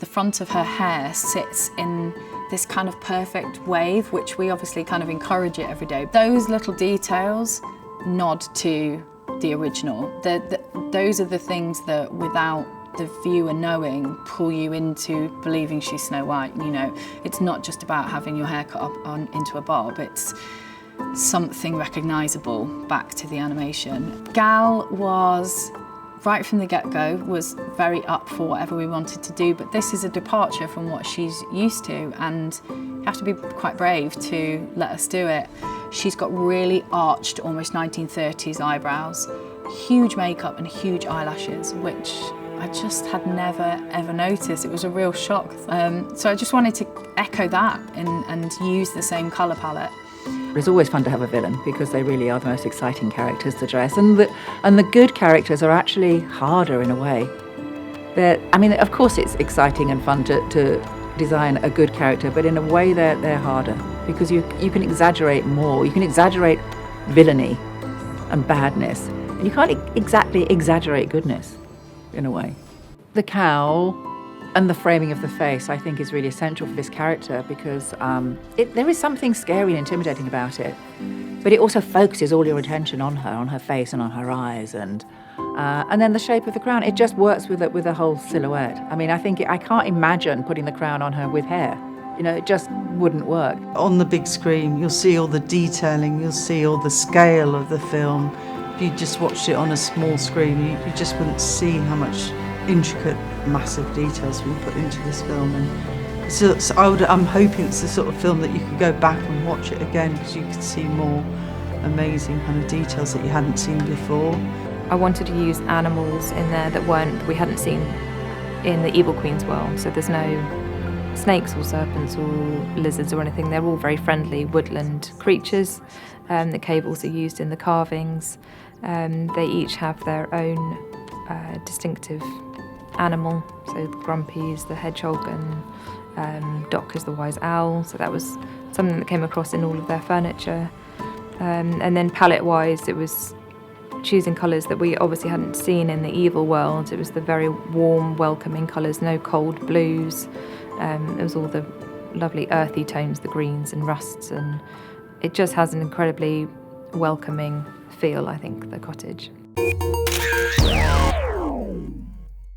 The front of her hair sits in this kind of perfect wave, which we obviously kind of encourage it every day. Those little details nod to the original. Those are the things that, without the viewer knowing, pull you into believing she's Snow White. You know, it's not just about having your hair cut up into a bob, it's something recognisable back to the animation. Gal was, right from the get-go, was very up for whatever we wanted to do, but this is a departure from what she's used to, and you have to be quite brave to let us do it. She's got really arched, almost 1930s eyebrows, huge makeup and huge eyelashes, which I just had never ever noticed. It was a real shock. So I just wanted to echo that and use the same colour palette. It's always fun to have a villain because they really are the most exciting characters to dress, and the good characters are actually harder in a way. I mean, of course it's exciting and fun to design a good character, but in a way they're harder because you can exaggerate more. You can exaggerate villainy and badness, and you can't exactly exaggerate goodness in a way. The cowl and the framing of the face, I think, is really essential for this character because there is something scary and intimidating about it, but it also focuses all your attention on her face and on her eyes, and then the shape of the crown. It just works with the whole silhouette. I mean, I can't imagine putting the crown on her with hair. You know, it just wouldn't work. On the big screen, you'll see all the detailing, you'll see all the scale of the film. If you just watched it on a small screen, you just wouldn't see how much intricate, massive details we put into this film. And so I'm hoping it's the sort of film that you could go back and watch it again because you could see more amazing kind of details that you hadn't seen before. I wanted to use animals in there that we hadn't seen in the Evil Queen's world. So there's no snakes or serpents or lizards or anything. They're all very friendly woodland creatures. The cables are used in the carvings. They each have their own distinctive animal. So Grumpy is the hedgehog and Doc is the wise owl. So that was something that came across in all of their furniture. And then palette-wise, it was choosing colours that we obviously hadn't seen in the evil world. It was the very warm, welcoming colours, no cold blues. It was all the lovely earthy tones, the greens and rusts, and it just has an incredibly welcoming feel, I think, the cottage.